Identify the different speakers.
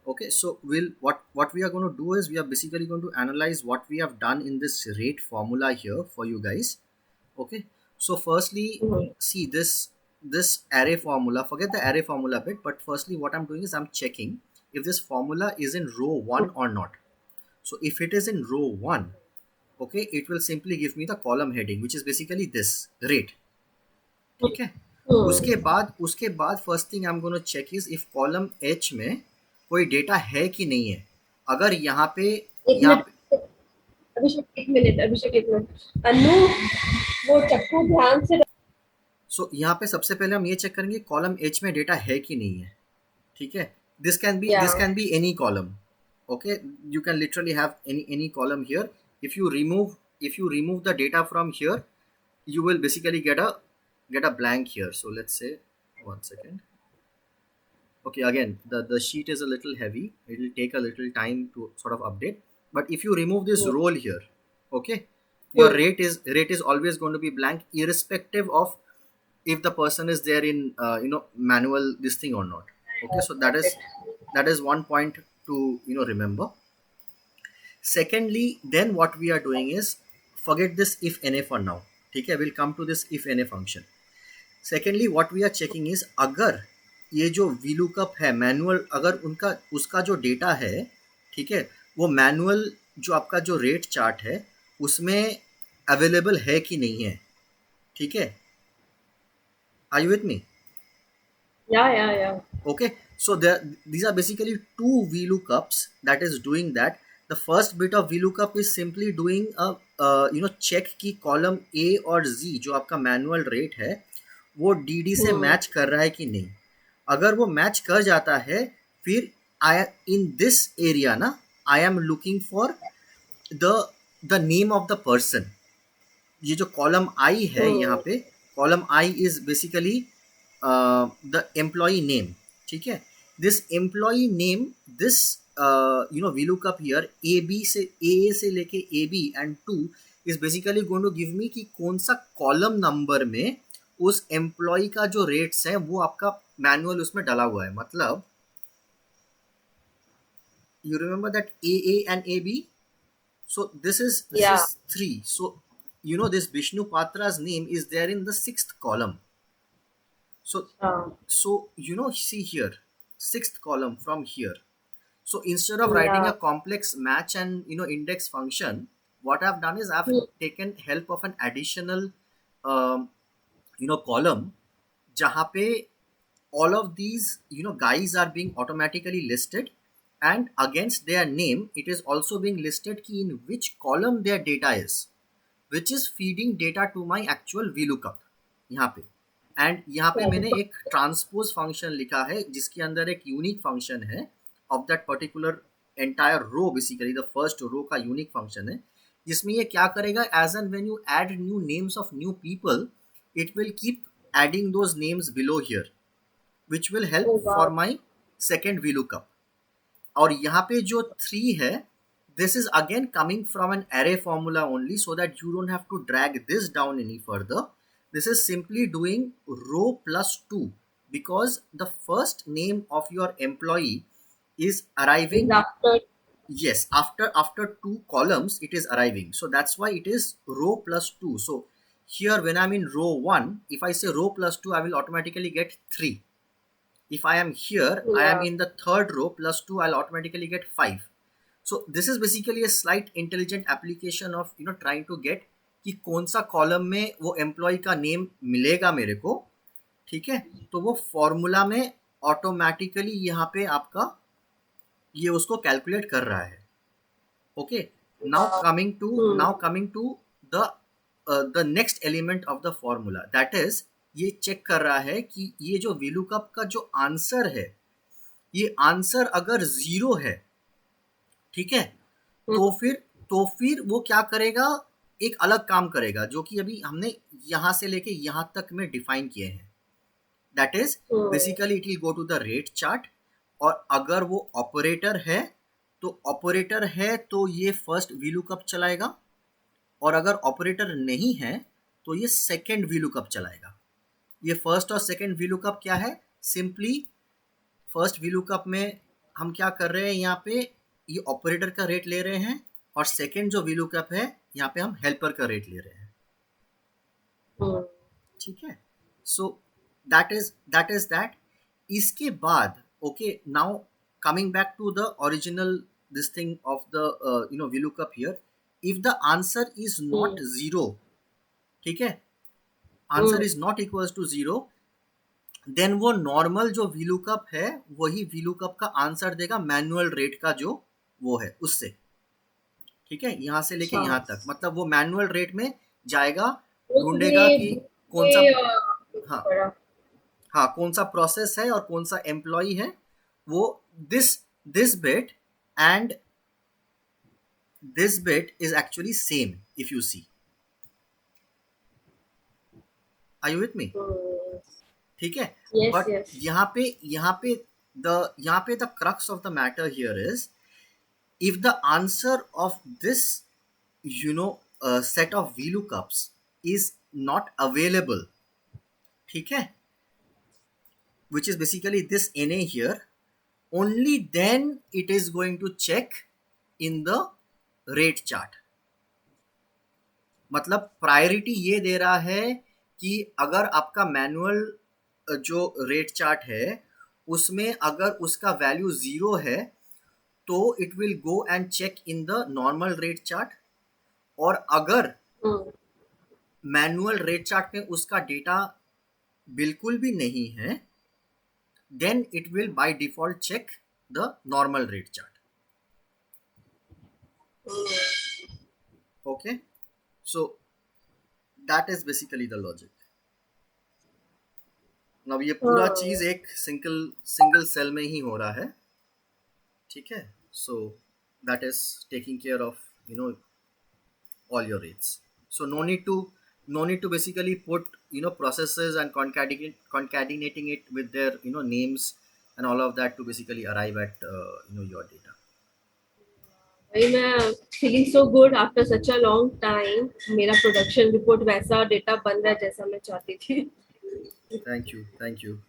Speaker 1: Okay, so what we are going to do is we are basically going to analyze what we have done in this rate formula here for you guys. Okay, so firstly,
Speaker 2: Mhm.
Speaker 1: see this array formula. Forget the array formula bit, but firstly, what I'm doing is I'm checking if this formula is in row one or not. So if it is in row one, okay, it will simply give me the column heading, which is basically this rate. ठीक है.
Speaker 2: Hmm.
Speaker 1: उसके बाद first thing I am gonna check is if column H में कोई data है कि नहीं है. अगर
Speaker 2: एक
Speaker 1: यहाँ
Speaker 2: मिनट.
Speaker 1: पे
Speaker 2: अभिषेक एक मिनट अनु वो चक्कू ध्यान से.
Speaker 1: सो यहाँ पे सबसे पहले हम ये चेक करेंगे कॉलम एच में डेटा है कि नहीं है. ठीक है.
Speaker 2: या.
Speaker 1: This can be any column. Okay, you can literally have any column here. If you remove the data from here, you will basically get a blank here. So let's say, one second. Okay, again, the sheet is a little heavy. It will take a little time to sort of update. But if you remove this roll here, okay, your rate is always going to be blank, irrespective of if the person is there in manual this thing or not. Okay, so that is one point to remember. Secondly, then what we are doing is forget this if na for now. Okay, we'll come to this if na function. Secondly what we are checking is अगर ये जो VLOOKUP है manual, अगर उनका उसका जो data है, ठीक है, वो मैनुअल जो आपका जो रेट चार्ट है उसमें अवेलेबल है कि नहीं है. ठीक है. Are you with me?
Speaker 2: Yeah.
Speaker 1: Okay, so these are basically two VLOOKUPs that is doing that. The first bit of VLOOKUP is simply doing a check की कॉलम A और Z जो आपका मैनुअल रेट है वो DD से match कर रहा है कि नहीं. अगर वो मैच कर जाता है फिर आई इन दिस एरिया ना I am looking for the the name of the person. ये जो कॉलम आई है यहाँ पे, column I is basically the employee name. ठीक है. This employee name, this we look up here A B से A से लेके A B and to is basically going to give me कि कौन सा कॉलम नंबर में उस एम्प्लॉय का जो रेट्स है वो आपका मैनुअल उसमें डाला हुआ है. मतलब you remember that AA and AB. So this is
Speaker 2: या.
Speaker 1: three. So this Vishnu Patra's name is there in the sixth column. So
Speaker 2: हाँ.
Speaker 1: see here, sixth column from here. So instead of
Speaker 2: या.
Speaker 1: writing a complex match and index function, what I've done is I've taken help of an additional um, column जहाँ पे all of these guys are being automatically listed, and against their name it is also being listed कि in which column their data is, which is feeding data to my actual VLOOKUP यहाँ पे. And यहाँ पे मैंने एक transpose function लिखा है जिसके अंदर एक यूनिक फंक्शन है of that particular entire row. Basically the first row का यूनिक फंक्शन है जिसमें ये क्या करेगा, as and when you add new names of new people it will keep adding those names below here, which will help
Speaker 2: oh
Speaker 1: for
Speaker 2: वाह.
Speaker 1: my second VLOOKUP. और यहाँ पे जो 3 है, this is again coming from an array formula only, so that you don't have to drag this down any further. This is simply doing row plus 2 because the first name of your employee is arriving.
Speaker 2: Disaster.
Speaker 1: Yes, after two columns it is arriving, so that's why it is row plus 2. So here when I'm in row 1, if I say row plus 2 I will automatically get 3. If I am here, I
Speaker 2: या.
Speaker 1: am in the third row plus 2, I'll automatically get 5. So this is basically a slight intelligent application of trying to get कि कौन सा column में वो employ का name मिलेगा मेरे को. ठीक है. तो वो फॉर्मूला में ऑटोमेटिकली यहाँ पे आपका ये उसको कैलकुलेट कर रहा है. Okay. Now coming to the next element of the formula, that is ये चेक कर रहा है कि ये जो VLOOKUP का जो आंसर है, ये आंसर अगर 0 है, ठीक है, तो फिर वो क्या करेगा, एक अलग काम करेगा जो कि अभी हमने यहाँ से लेके यहाँ तक में डिफाइन किए हैं. That is basically it will go to the rate chart, और अगर वो ऑपरेटर है तो ये फर्स्ट VLOOKUP चलाएगा, और अगर ऑपरेटर नहीं है तो ये सेकेंड VLOOKUP चलाएगा. ये फर्स्ट और सेकेंड VLOOKUP क्या है, सिंपली फर्स्ट VLOOKUP में हम क्या कर रहे हैं यहाँ पे, ये ऑपरेटर का रेट ले रहे हैं, और सेकंड जो VLOOKUP है यहाँ पे हम हेल्पर का रेट ले रहे हैं,
Speaker 2: हम्म,
Speaker 1: ठीक है। So that is that. इसके बाद okay, now coming back to the original this thing of the VLOOKUP here, if the answer is not
Speaker 2: hmm,
Speaker 1: zero, ठीक है, answer
Speaker 2: hmm,
Speaker 1: is not equals to zero, then वो normal जो VLOOKUP है वही VLOOKUP का answer देगा manual rate का जो वो है उससे, ठीक है, यहाँ से लेके
Speaker 2: अच्छा,
Speaker 1: यहाँ तक, मतलब वो मैनुअल रेट में जाएगा,
Speaker 2: वो
Speaker 1: ढूंढेगा
Speaker 2: तुमने
Speaker 1: कि कौन सा,
Speaker 2: तुमने
Speaker 1: हाँ
Speaker 2: पढ़ा।
Speaker 1: हाँ, कौन सा प्रोसेस है और कौन सा एम्प्लॉय है, वो this this bit and this bit is actually same if you see, are you with me, ठीक है।
Speaker 2: Yes
Speaker 1: but
Speaker 2: yes.
Speaker 1: यहाँ पे the crux of the matter here is, if the answer of this set of VLOOKUPs is not available, ठीक है, which is basically this NA here, only then it is going to check in the rate chart। मतलब priority ये दे रहा है कि अगर आपका manual जो रेट चार्ट है उसमें अगर उसका वैल्यू जीरो है तो it will go and check in the normal rate chart, और अगर
Speaker 2: हम्म,
Speaker 1: मैनुअल रेट चार्ट में उसका डेटा बिल्कुल भी नहीं है, then it will by default check the normal rate chart, okay. So that is basically the logic. अब ये पूरा चीज
Speaker 2: हाँ,
Speaker 1: एक सिंगल सेल में ही हो रहा है, ठीक है। So that is taking care of all your rates, so no need to basically put processes and concatenating it with their names and all of that to basically arrive at your data।
Speaker 2: भाई मैं feeling so good after such a long time. मेरा production report वैसा data बन रहा है जैसा मैं चाहती थी।
Speaker 1: Thank you, thank you।